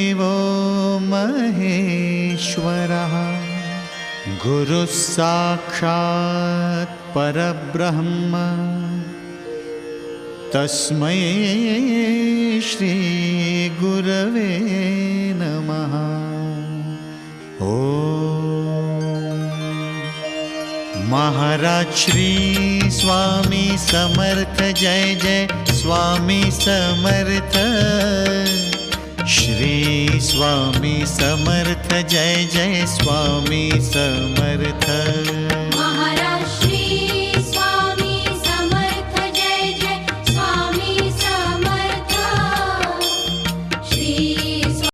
गुरुर्देवो महेश्वरः गुरुः साक्षात् परब्रह्म तस्मै श्री गुरवे नमः। महाराज श्री स्वामी समर्थ जय जय स्वामी समर्थ। श्री स्वामी समर्थ जय जय स्वामी समर्थ।